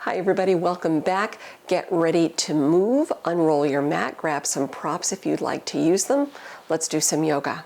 Hi everybody, welcome back. Get ready to move, unroll your mat, grab some props if you'd like to use them. Let's do some yoga.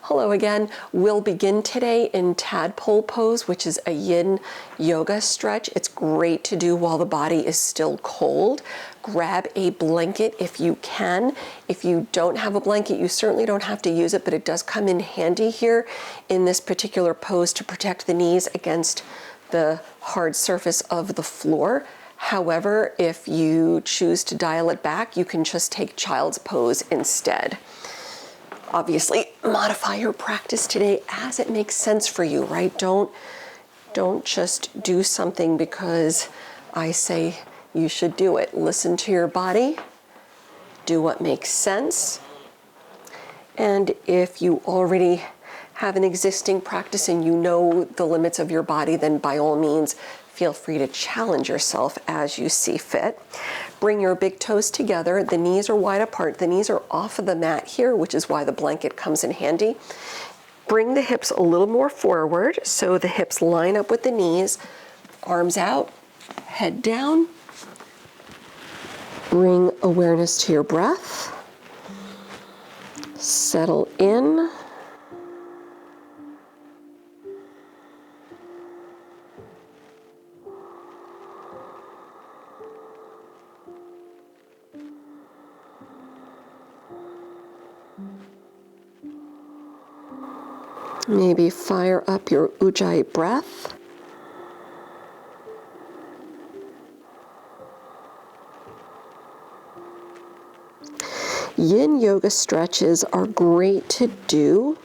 Hello again. We'll begin today in tadpole pose, which is a yin yoga stretch. It's great to do while the body is still cold. Grab a blanket if you can. If you don't have a blanket, you certainly don't have to use it, but it does come in handy here in this particular pose to protect the knees against the hard surface of the floor. However, if you choose to dial it back, you can just take child's pose instead. Obviously, modify your practice today as it makes sense for you, right? Don't just do something because I say you should do it. Listen to your body, do what makes sense. And if you already have an existing practice and you know the limits of your body, then by all means, feel free to challenge yourself as you see fit. Bring your big toes together. The knees are wide apart. The knees are off of the mat here, which is why the blanket comes in handy. Bring the hips a little more forward so the hips line up with the knees. Arms out, head down. Bring awareness to your breath. Settle in. Maybe fire up your Ujjayi breath. Yin yoga stretches are great to do,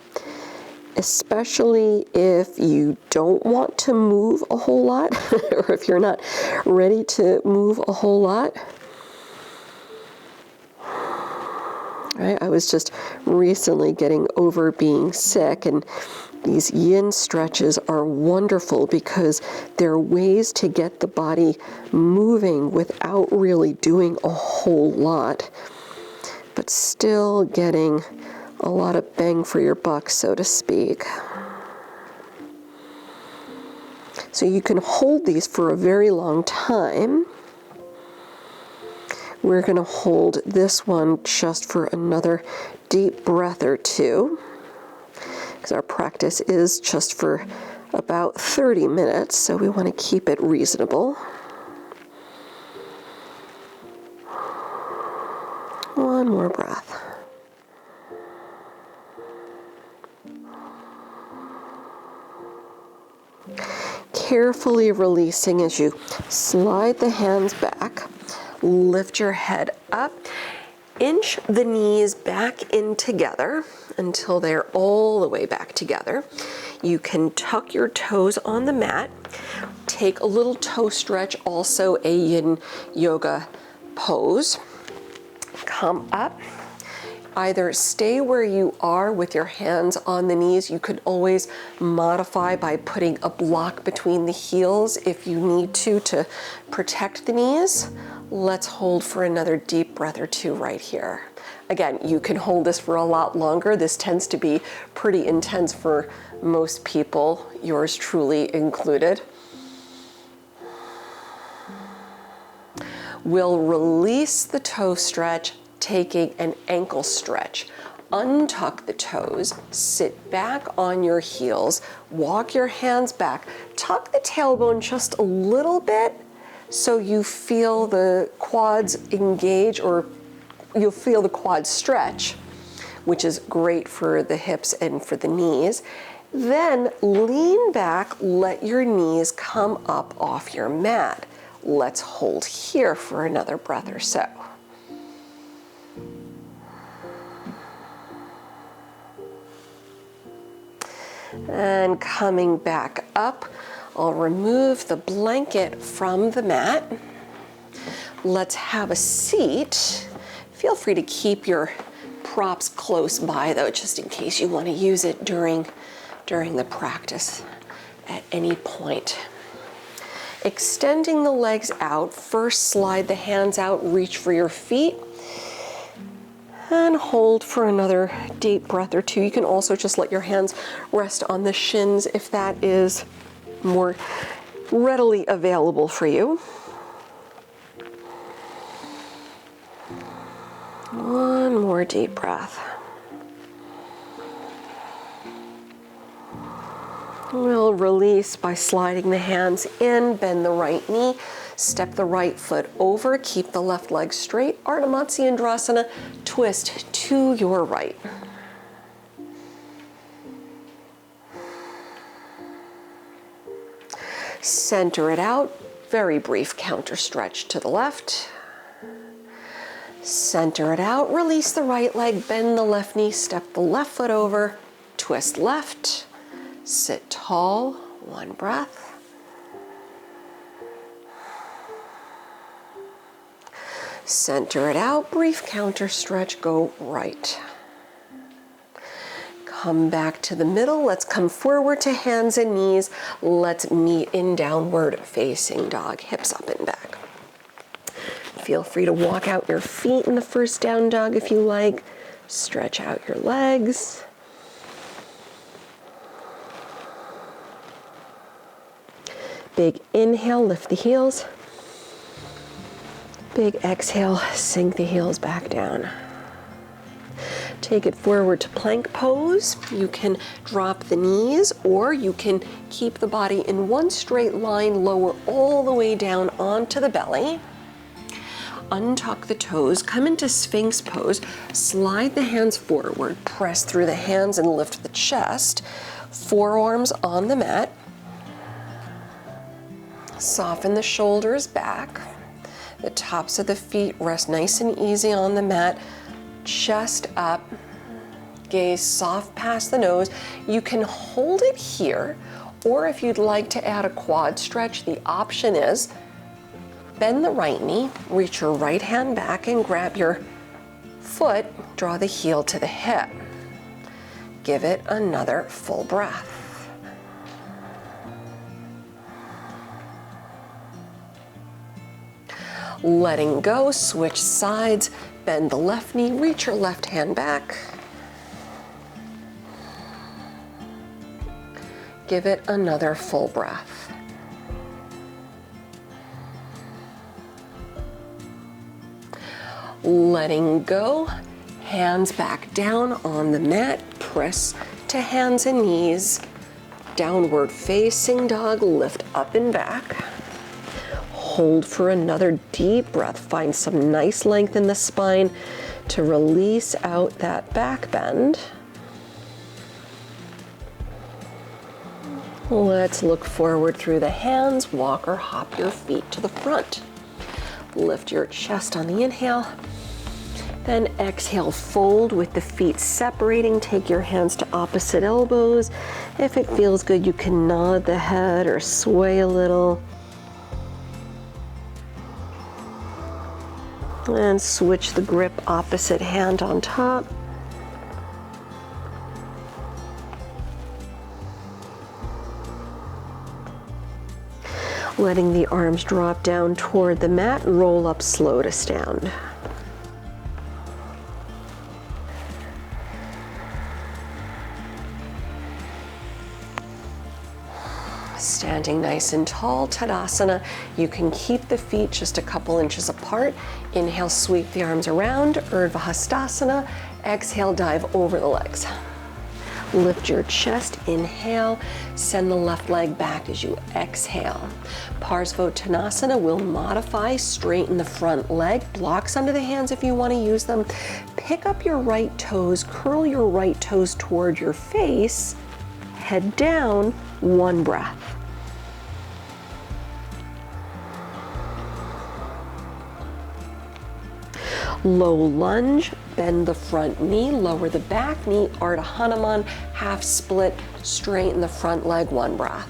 especially if you don't want to move a whole lot or if you're not ready to move a whole lot. Right? I was just recently getting over being sick, and these yin stretches are wonderful because they're ways to get the body moving without really doing a whole lot, but still getting a lot of bang for your buck, so to speak. So you can hold these for a very long time. We're going to hold this one just for another deep breath or two, because our practice is just for about 30 minutes, so we want to keep it reasonable. One more breath. Carefully releasing as you slide the hands back. Lift your head up, inch the knees back in together until they're all the way back together. You can tuck your toes on the mat. Take a little toe stretch, also a yin yoga pose. Come up. Either stay where you are with your hands on the knees. You could always modify by putting a block between the heels if you need to protect the knees. Let's hold for another deep breath or two right here. Again, you can hold this for a lot longer. This tends to be pretty intense for most people, yours truly included. We'll release the toe stretch, taking an ankle stretch. Untuck the toes, sit back on your heels, walk your hands back, tuck the tailbone just a little bit so you feel the quads engage, or you'll feel the quads stretch, which is great for the hips and for the knees. Then lean back, let your knees come up off your mat. Let's hold here for another breath or so. And coming back up, I'll remove the blanket from the mat. Let's have a seat. Feel free to keep your props close by though, just in case you want to use it during the practice. at any point. Extending the legs out, first slide the hands out, reach for your feet, and hold for another deep breath or two. You can also just let your hands rest on the shins if that is more readily available for you. One more deep breath. We'll release by sliding the hands in, bend the right knee, step the right foot over, keep the left leg straight. Ardha Matsyendrasana, twist to your right. Center it out, very brief counter stretch to the left. Center it out, release the right leg, bend the left knee, step the left foot over, twist left. Sit tall, one breath. Center it out, brief counter stretch, go right. Come back to the middle, let's come forward to hands and knees. Let's meet in downward facing dog, hips up and back. Feel free to walk out your feet in the first down dog if you like. Stretch out your legs. Big inhale, lift the heels. Big exhale, sink the heels back down. Take it forward to plank pose. You can drop the knees or you can keep the body in one straight line, lower all the way down onto the belly. Untuck the toes, come into Sphinx pose, slide the hands forward, press through the hands and lift the chest. Forearms on the mat. Soften the shoulders back. The tops of the feet rest nice and easy on the mat. Chest up. Gaze soft past the nose. You can hold it here, or if you'd like to add a quad stretch, the option is bend the right knee, reach your right hand back and grab your foot, draw the heel to the hip. Give it another full breath. Letting go, switch sides, bend the left knee, reach your left hand back. Give it another full breath. Letting go, hands back down on the mat, press to hands and knees. Downward facing dog, lift up and back. Hold for another deep breath. Find some nice length in the spine to release out that back bend. Let's look forward through the hands. Walk or hop your feet to the front. Lift your chest on the inhale. Then exhale, fold with the feet separating. Take your hands to opposite elbows. If it feels good, you can nod the head or sway a little. And switch the grip, opposite hand on top. Letting the arms drop down toward the mat, roll up slow to stand. Standing nice and tall, Tadasana. You can keep the feet just a couple inches apart. Inhale, sweep the arms around, Urdhva Hastasana. Exhale, dive over the legs. Lift your chest, inhale, send the left leg back as you exhale. Parsvottanasana will modify, straighten the front leg, blocks under the hands if you want to use them. Pick up your right toes, curl your right toes toward your face, head down, one breath. Low lunge, bend the front knee, lower the back knee, Ardha Hanuman, half split, straighten the front leg, one breath.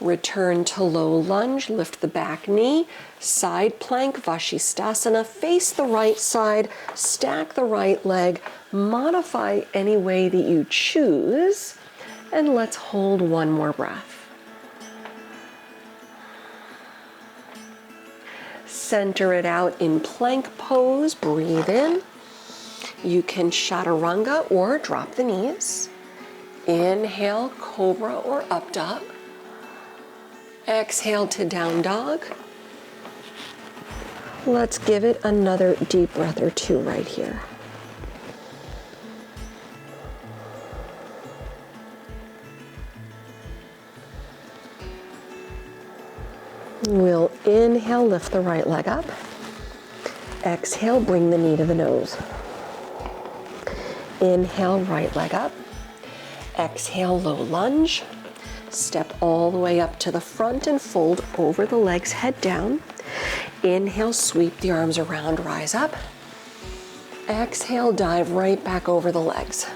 Return to low lunge, lift the back knee, side plank, Vashistasana, face the right side, stack the right leg, modify any way that you choose, and let's hold one more breath. Center it out in plank pose, breathe in. You can chaturanga or drop the knees. Inhale, cobra or up dog. Exhale to down dog. Let's give it another deep breath or two right here. We'll inhale, lift the right leg up. Exhale, bring the knee to the nose. Inhale, right leg up. Exhale, low lunge. Step all the way up to the front and fold over the legs, head down. Inhale, sweep the arms around, rise up. Exhale, dive right back over the legs.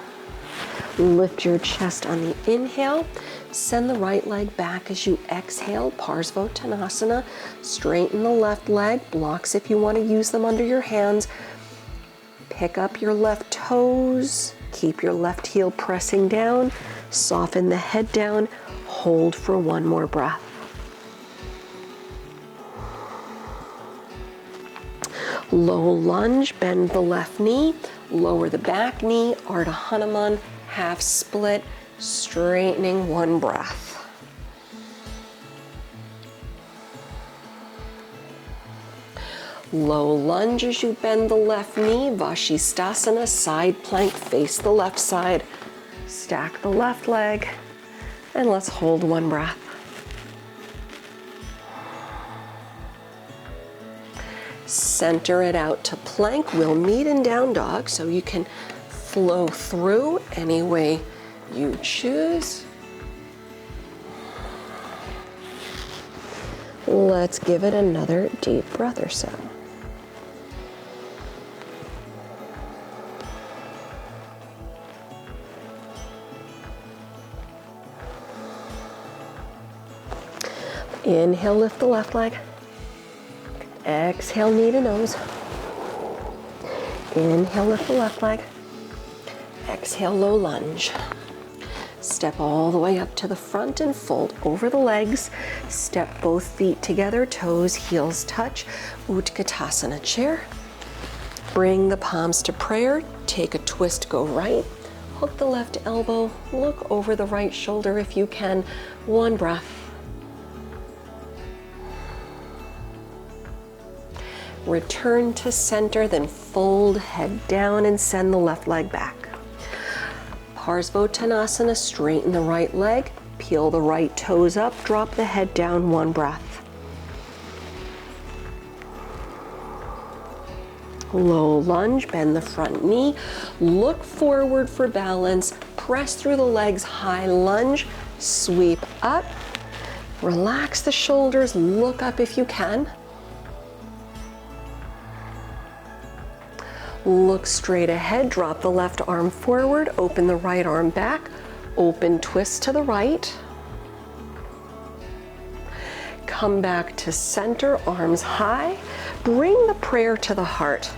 Lift your chest on the inhale. Send the right leg back as you exhale, Parsvottanasana. Straighten the left leg, blocks if you want to use them under your hands. Pick up your left toes, keep your left heel pressing down, soften the head down, hold for one more breath. Low lunge, bend the left knee, lower the back knee, Ardha Hanuman, half split, straightening, one breath. Low lunge as you bend the left knee, Vashistasana, side plank, face the left side, stack the left leg, and let's hold one breath. Center it out to plank. We'll meet in down dog, so you can flow through any way you choose. Let's give it another deep breath or so. Inhale, lift the left leg. Exhale, knee to nose. Inhale, lift the left leg. Exhale, low lunge. Step all the way up to the front and fold over the legs. Step both feet together, toes, heels touch. Utkatasana chair. Bring the palms to prayer. Take a twist, go right. Hook the left elbow. Look over the right shoulder if you can. One breath. Return to center, then fold, head down, and send the left leg back. Parsvottanasana, straighten the right leg, peel the right toes up, drop the head down, one breath. Low lunge, bend the front knee, look forward for balance, press through the legs, high lunge, sweep up, relax the shoulders, look up if you can. Look straight ahead, drop the left arm forward, open the right arm back, open twist to the right. Come back to center, arms high. Bring the prayer to the heart.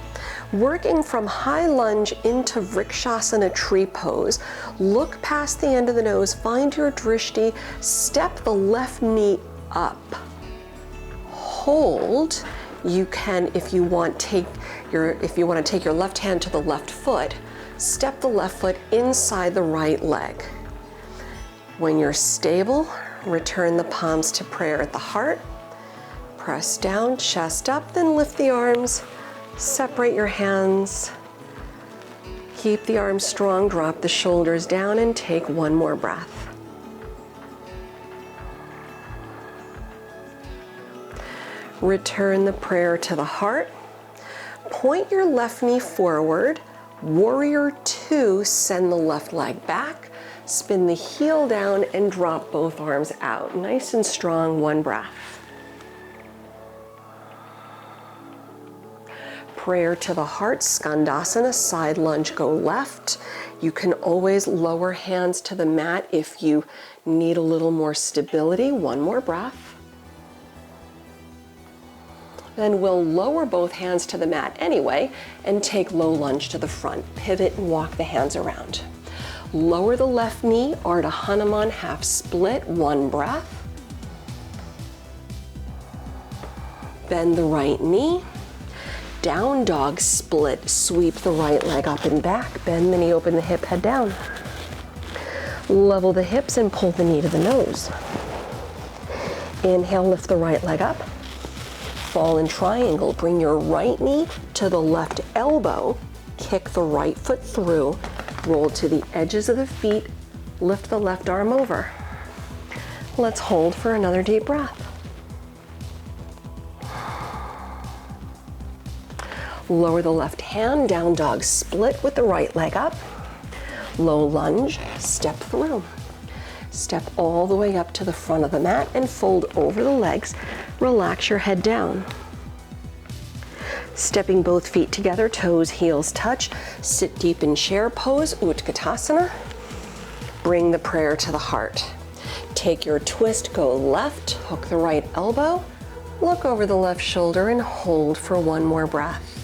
Working from high lunge into Vrikshasana tree pose. Look past the end of the nose, find your drishti, step the left knee up. Hold. You can, if you want to take your left hand to the left foot, step the left foot inside the right leg. When you're stable, return the palms to prayer at the heart. Press down, chest up, then lift the arms. Separate your hands. Keep the arms strong, drop the shoulders down, and take one more breath. Return the prayer to the heart. Point your left knee forward. Warrior two, send the left leg back. Spin the heel down and drop both arms out. Nice and strong, one breath. Prayer to the heart, Skandasana, side lunge, go left. You can always lower hands to the mat if you need a little more stability. One more breath. Then we'll lower both hands to the mat anyway and take low lunge to the front. Pivot and walk the hands around. Lower the left knee, Ardha Hanuman, half split, one breath. Bend the right knee. Down dog split, sweep the right leg up and back, bend the knee, open the hip, head down. Level the hips and pull the knee to the nose. Inhale, lift the right leg up. Fall in triangle, bring your right knee to the left elbow, kick the right foot through, roll to the edges of the feet, lift the left arm over. Let's hold for another deep breath. Lower the left hand, down dog split with the right leg up. Low lunge, step through. Step all the way up to the front of the mat and fold over the legs. Relax your head down. Stepping both feet together, toes, heels touch. Sit deep in chair pose, Utkatasana. Bring the prayer to the heart. Take your twist, go left, hook the right elbow, look over the left shoulder and hold for one more breath.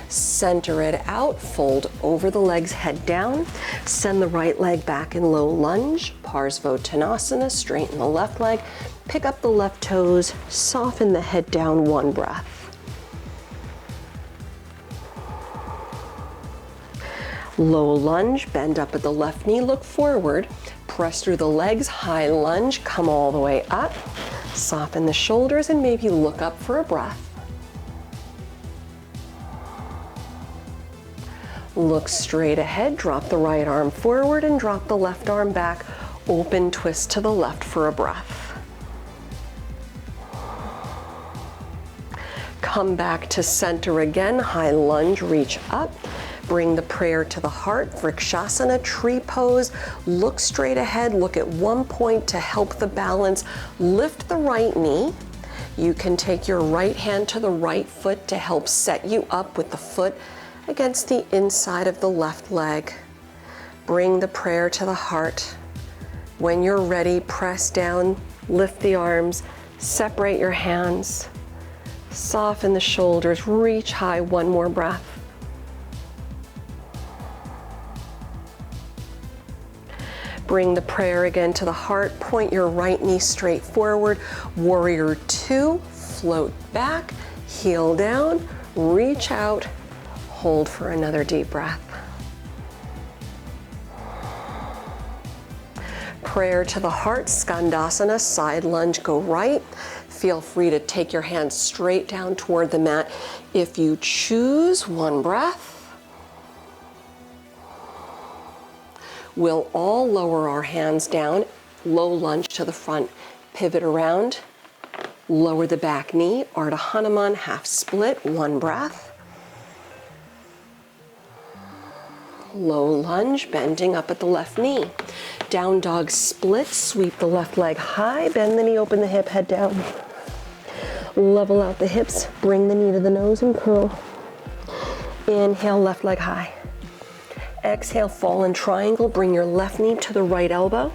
Center it out, fold over the legs, head down. Send the right leg back in low lunge, Parsvottanasana, straighten the left leg, pick up the left toes, soften the head down, one breath. Low lunge, bend up at the left knee, look forward, press through the legs, high lunge, come all the way up, soften the shoulders and maybe look up for a breath. Look straight ahead, drop the right arm forward and drop the left arm back. Open twist to the left for a breath. Come back to center again, high lunge, reach up. Bring the prayer to the heart, Vrikshasana, tree pose. Look straight ahead, look at one point to help the balance. Lift the right knee. You can take your right hand to the right foot to help set you up with the foot against the inside of the left leg. Bring the prayer to the heart. When you're ready, press down, lift the arms, separate your hands, soften the shoulders, reach high, one more breath. Bring the prayer again to the heart, point your right knee straight forward, warrior two, float back, heel down, reach out, hold for another deep breath. Prayer to the heart, Skandasana, side lunge, go right. Feel free to take your hands straight down toward the mat. If you choose, one breath. We'll all lower our hands down, low lunge to the front, pivot around, lower the back knee, Ardha Hanuman, half split, one breath. Low lunge, bending up at the left knee. Down dog split, sweep the left leg high, bend the knee, open the hip, head down. Level out the hips, bring the knee to the nose and curl. Inhale, left leg high. Exhale, fall in triangle, bring your left knee to the right elbow.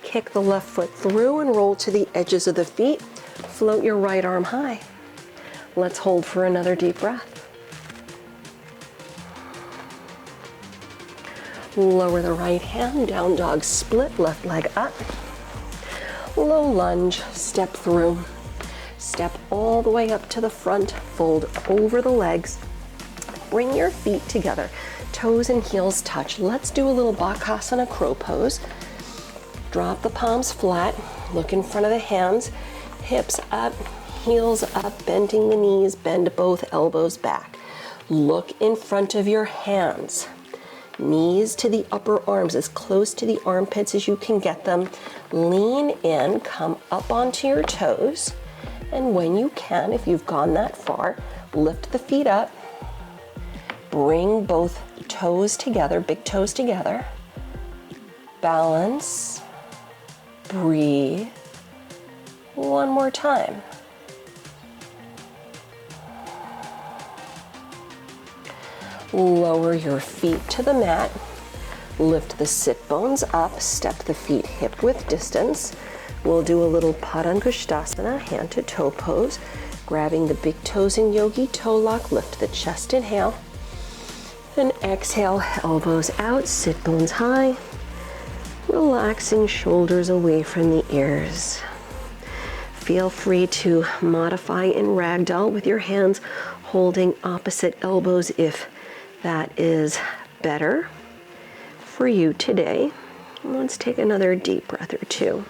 Kick the left foot through and roll to the edges of the feet. Float your right arm high. Let's hold for another deep breath. Lower the right hand, down dog split, left leg up. Low lunge, step through. Step all the way up to the front, fold over the legs. Bring your feet together, toes and heels touch. Let's do a little Bakasana, crow pose. Drop the palms flat, look in front of the hands, hips up, heels up, bending the knees, bend both elbows back. Look in front of your hands. Knees to the upper arms, as close to the armpits as you can get them. Lean in, come up onto your toes. And when you can, if you've gone that far, lift the feet up. Bring both toes together, big toes together. Balance. Breathe. One more time. Lower your feet to the mat. Lift the sit bones up, step the feet hip width distance. We'll do a little Padangusthasana, hand to toe pose, grabbing the big toes in yogi toe lock, lift the chest, inhale. And exhale, elbows out, sit bones high. Relaxing shoulders away from the ears. Feel free to modify in ragdoll with your hands holding opposite elbows if that is better for you today. Let's take another deep breath or two.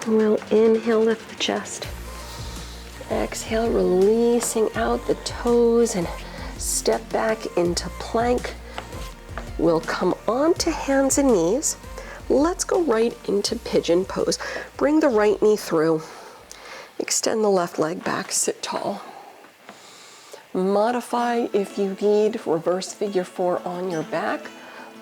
We'll inhale, lift the chest. Exhale, releasing out the toes and step back into plank. We'll come onto hands and knees. Let's go right into pigeon pose. Bring the right knee through. Extend the left leg back, sit tall. Modify if you need, reverse figure 4 on your back.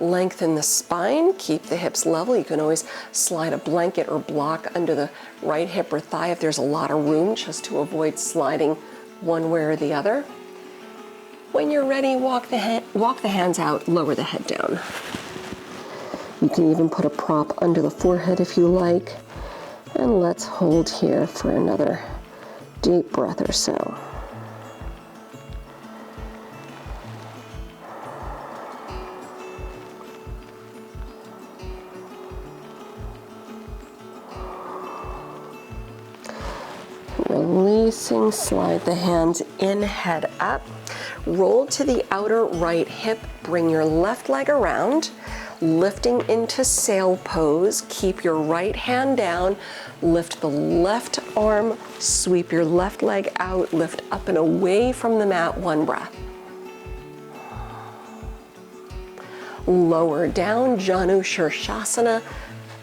Lengthen the spine, keep the hips level. You can always slide a blanket or block under the right hip or thigh if there's a lot of room, just to avoid sliding one way or the other. When you're ready, walk the hands out, lower the head down. You can even put a prop under the forehead if you like. And let's hold here for another deep breath or so. Releasing, slide the hands in, head up. Roll to the outer right hip, bring your left leg around, lifting into sail pose. Keep your right hand down, lift the left arm, sweep your left leg out, lift up and away from the mat, one breath. Lower down, Janu Shirshasana.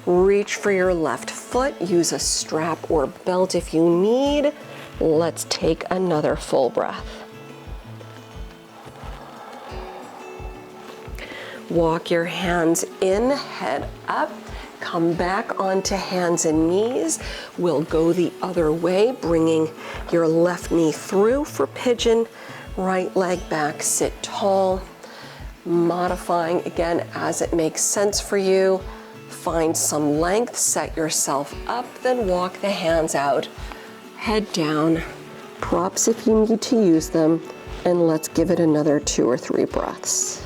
Reach for your left foot, use a strap or belt if you need. Let's take another full breath. Walk your hands in, head up. Come back onto hands and knees. We'll go the other way, bringing your left knee through for pigeon. Right leg back, sit tall. Modifying again as it makes sense for you. Find some length, set yourself up, then walk the hands out, head down, props if you need to use them, and let's give it another 2 or 3 breaths.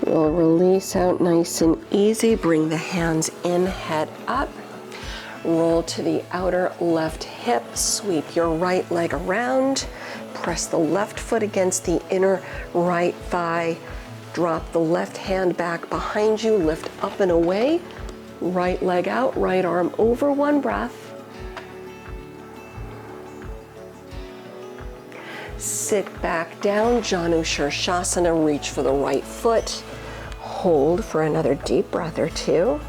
We'll release out nice and easy. Bring the hands in, head up. Roll to the outer left hip. Sweep your right leg around. Press the left foot against the inner right thigh. Drop the left hand back behind you. Lift up and away. Right leg out, right arm over, one breath. Sit back down, Janu Shirshasana. Reach for the right foot. Hold for another deep breath or 2.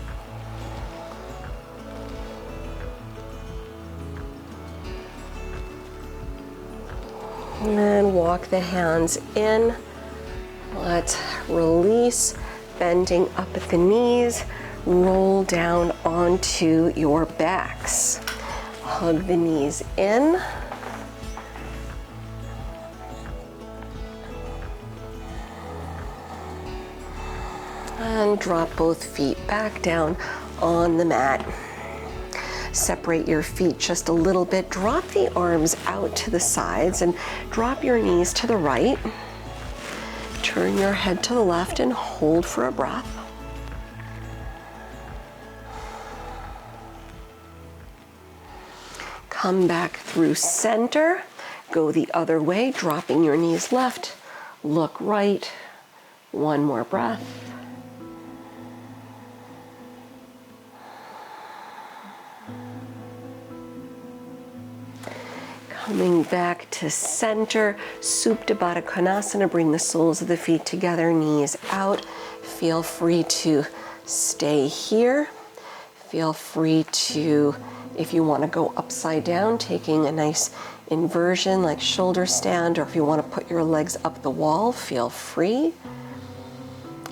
And walk the hands in. Let's release, bending up at the knees. Roll down onto your backs. Hug the knees in. And drop both feet back down on the mat. Separate your feet just a little bit. Drop the arms out to the sides and drop your knees to the right. Turn your head to the left and hold for a breath. Come back through center. Go the other way, dropping your knees left. Look right. One more breath. Coming back to center, Supta Baddha Konasana. Bring the soles of the feet together, knees out. Feel free to stay here. Feel free to, if you want to go upside down, taking a nice inversion like shoulder stand, or if you want to put your legs up the wall, feel free.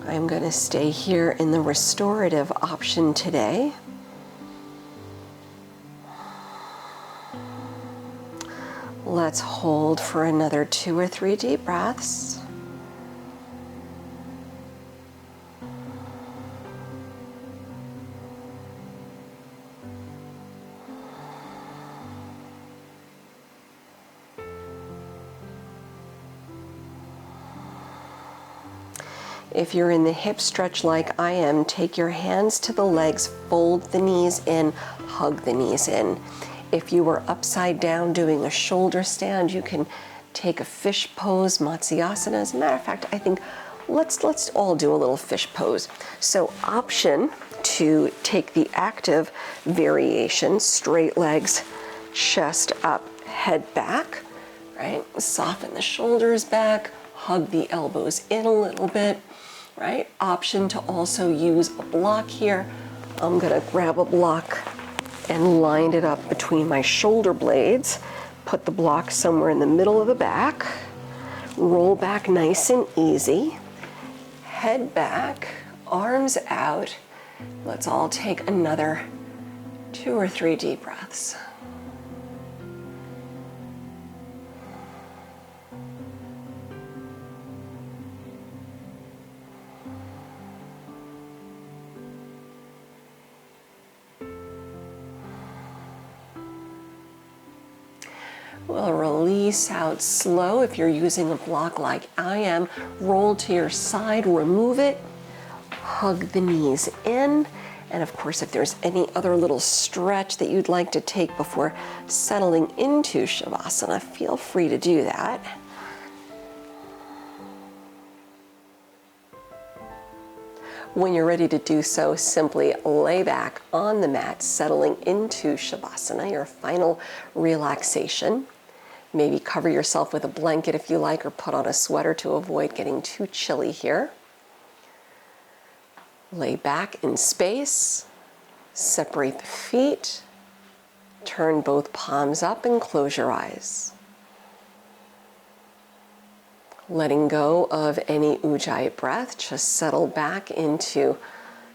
I'm going to stay here in the restorative option today. Let's hold for another 2 or 3 deep breaths. If you're in the hip stretch like I am, take your hands to the legs, fold the knees in, hug the knees in. If you were upside down doing a shoulder stand, you can take a fish pose, Matsyasana. As a matter of fact, I think let's all do a little fish pose. So option to take the active variation, straight legs, chest up, head back, right? Soften the shoulders back, hug the elbows in a little bit, right? Option to also use a block here. I'm gonna grab a block and line it up between my shoulder blades. Put the block somewhere in the middle of the back. Roll back nice and easy. Head back, arms out. Let's all take another 2 or 3 deep breaths. We'll release out slow. If you're using a block like I am, roll to your side, remove it, hug the knees in. And of course, if there's any other little stretch that you'd like to take before settling into Shavasana, feel free to do that. When you're ready to do so, simply lay back on the mat, settling into Shavasana, your final relaxation. Maybe cover yourself with a blanket if you like, or put on a sweater to avoid getting too chilly here. Lay back in space, separate the feet, turn both palms up and close your eyes. Letting go of any Ujjayi breath, just settle back into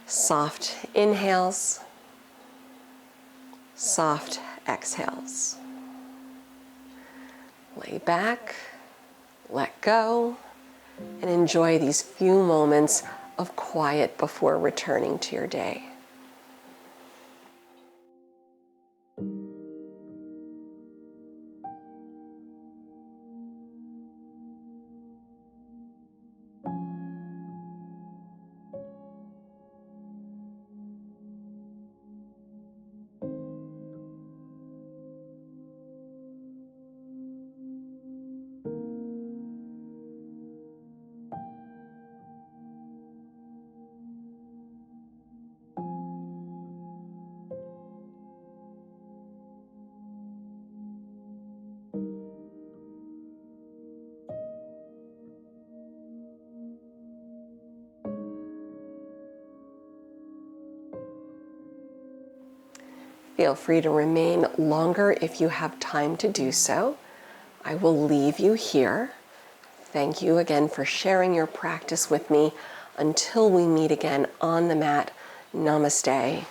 soft inhales, soft exhales. Lay back, let go, and enjoy these few moments of quiet before returning to your day. Feel free to remain longer if you have time to do so. I will leave you here. Thank you again for sharing your practice with me. Until we meet again on the mat, namaste.